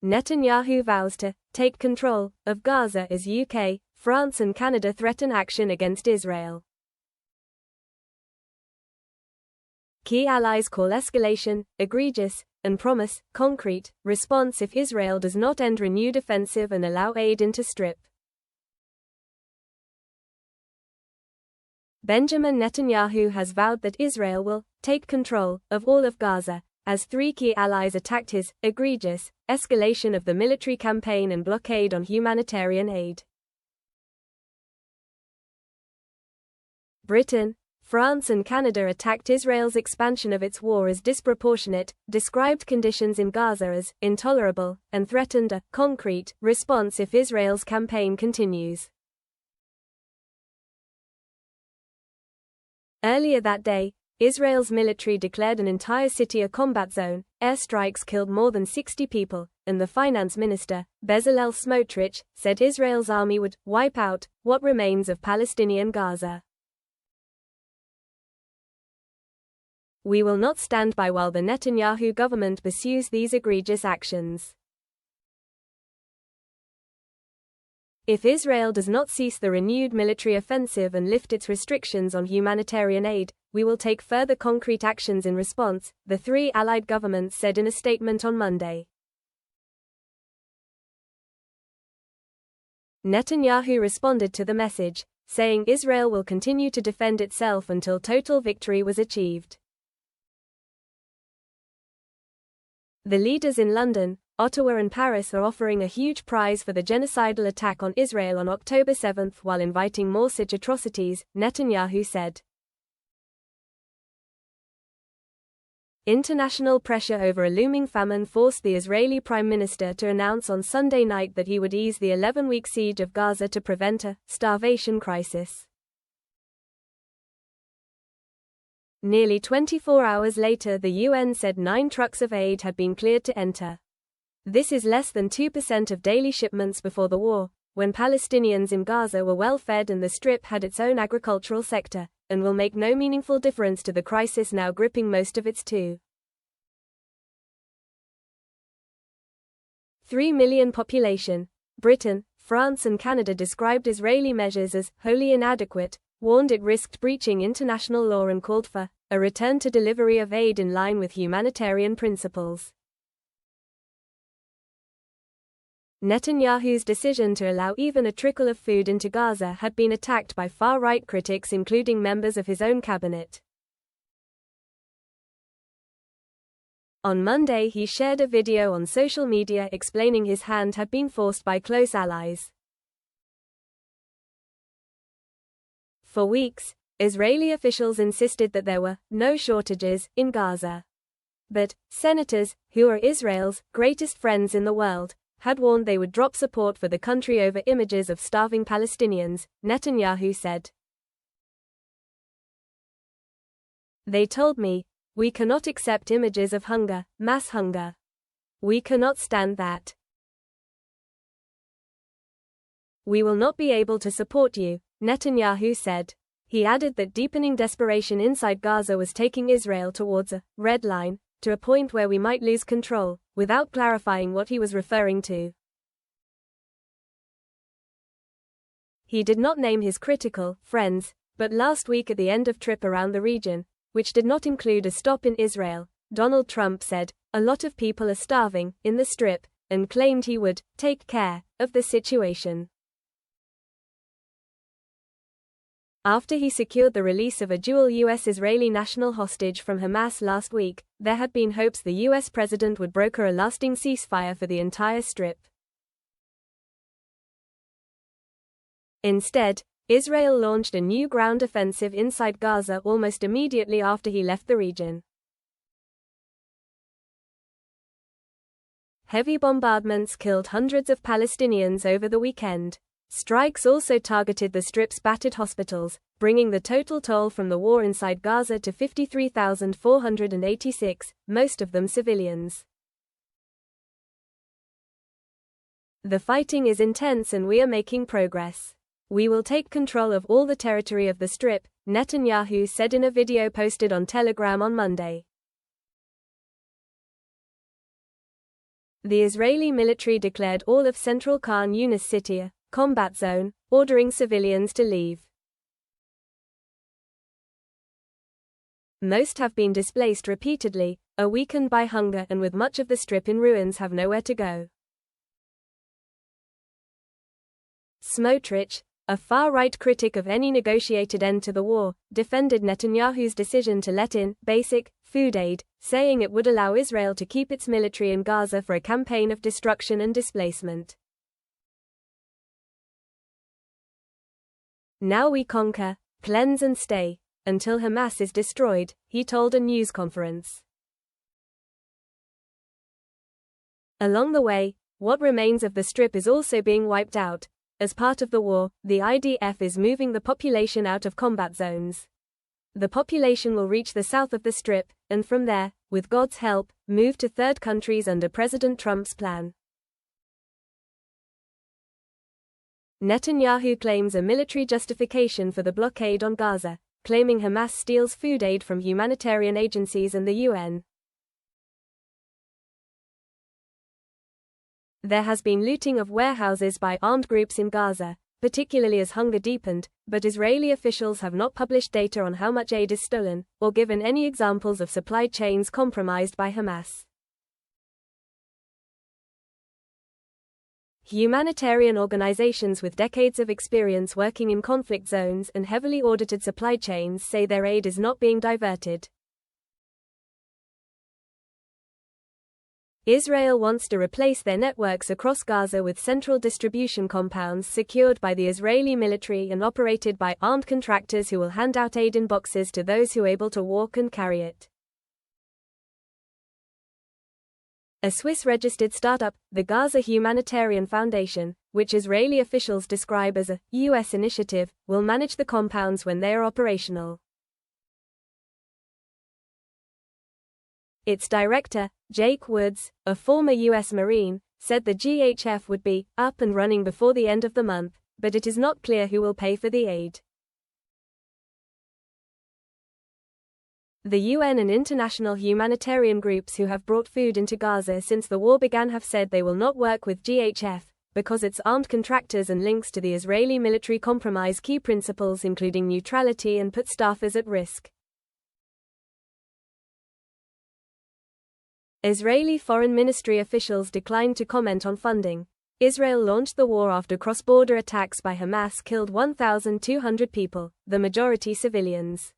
Netanyahu vows to take control of Gaza as UK, France and Canada threaten action against Israel. Key allies call escalation egregious and promise concrete response if Israel does not end renewed offensive and allow aid into Strip. Benjamin Netanyahu has vowed that Israel will take control of all of Gaza, as three key allies attacked his egregious escalation of the military campaign and blockade on humanitarian aid. Britain, France and Canada attacked Israel's expansion of its war as disproportionate, described conditions in Gaza as intolerable, and threatened a concrete response if Israel's campaign continues. Earlier that day, Israel's military declared an entire city a combat zone. Airstrikes killed more than 60 people, and the finance minister, Bezalel Smotrich, said Israel's army would wipe out what remains of Palestinian Gaza. We will not stand by while the Netanyahu government pursues these egregious actions. If Israel does not cease the renewed military offensive and lift its restrictions on humanitarian aid, we will take further concrete actions in response, the three allied governments said in a statement on Monday. Netanyahu responded to the message, saying Israel will continue to defend itself until total victory was achieved. The leaders in London, Ottawa and Paris are offering a huge prize for the genocidal attack on Israel on October 7 while inviting more such atrocities, Netanyahu said. International pressure over a looming famine forced the Israeli Prime Minister to announce on Sunday night that he would ease the 11-week siege of Gaza to prevent a starvation crisis. Nearly 24 hours later, the UN said 9 trucks of aid had been cleared to enter. This is less than 2% of daily shipments before the war, when Palestinians in Gaza were well fed and the Strip had its own agricultural sector, and will make no meaningful difference to the crisis now gripping most of its 2.3 million population. Britain, France and Canada described Israeli measures as wholly inadequate, warned it risked breaching international law and called for a return to delivery of aid in line with humanitarian principles. Netanyahu's decision to allow even a trickle of food into Gaza had been attacked by far-right critics including members of his own cabinet. On Monday he shared a video on social media explaining his hand had been forced by close allies. For weeks, Israeli officials insisted that there were no shortages in Gaza. But senators, who are Israel's greatest friends in the world, had warned they would drop support for the country over images of starving Palestinians, Netanyahu said. They told me, we cannot accept images of hunger, mass hunger. We cannot stand that. We will not be able to support you, Netanyahu said. He added that deepening desperation inside Gaza was taking Israel towards a red line, to a point where we might lose control, without clarifying what he was referring to. He did not name his critical friends, but last week at the end of trip around the region, which did not include a stop in Israel, Donald Trump said, a lot of people are starving in the Strip, and claimed he would take care of the situation. After he secured the release of a dual U.S.-Israeli national hostage from Hamas last week, there had been hopes the U.S. president would broker a lasting ceasefire for the entire Strip. Instead, Israel launched a new ground offensive inside Gaza almost immediately after he left the region. Heavy bombardments killed hundreds of Palestinians over the weekend. Strikes also targeted the Strip's battered hospitals, bringing the total toll from the war inside Gaza to 53,486, most of them civilians. The fighting is intense and we are making progress. We will take control of all the territory of the Strip, Netanyahu said in a video posted on Telegram on Monday. The Israeli military declared all of central Khan Yunis city a combat zone, ordering civilians to leave. Most have been displaced repeatedly, are weakened by hunger, and with much of the strip in ruins have nowhere to go. Smotrich, a far-right critic of any negotiated end to the war, defended Netanyahu's decision to let in basic food aid, saying it would allow Israel to keep its military in Gaza for a campaign of destruction and displacement. Now we conquer, cleanse and stay, until Hamas is destroyed, he told a news conference. Along the way, what remains of the strip is also being wiped out. As part of the war, the IDF is moving the population out of combat zones. The population will reach the south of the strip, and from there, with God's help, move to third countries under President Trump's plan. Netanyahu claims a military justification for the blockade on Gaza, claiming Hamas steals food aid from humanitarian agencies and the UN. There has been looting of warehouses by armed groups in Gaza, particularly as hunger deepened, but Israeli officials have not published data on how much aid is stolen, or given any examples of supply chains compromised by Hamas. Humanitarian organizations with decades of experience working in conflict zones and heavily audited supply chains say their aid is not being diverted. Israel wants to replace their networks across Gaza with central distribution compounds secured by the Israeli military and operated by armed contractors who will hand out aid in boxes to those who are able to walk and carry it. A Swiss-registered startup, the Gaza Humanitarian Foundation, which Israeli officials describe as a U.S. initiative, will manage the compounds when they are operational. Its director, Jake Woods, a former U.S. Marine, said the GHF would be up and running before the end of the month, but it is not clear who will pay for the aid. The UN and international humanitarian groups who have brought food into Gaza since the war began have said they will not work with GHF, because its armed contractors and links to the Israeli military compromise key principles including neutrality and put staffers at risk. Israeli Foreign Ministry officials declined to comment on funding. Israel launched the war after cross-border attacks by Hamas killed 1,200 people, the majority civilians.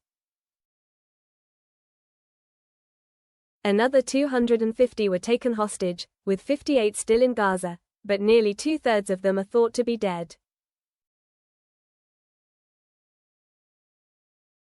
Another 250 were taken hostage, with 58 still in Gaza, but nearly two-thirds of them are thought to be dead.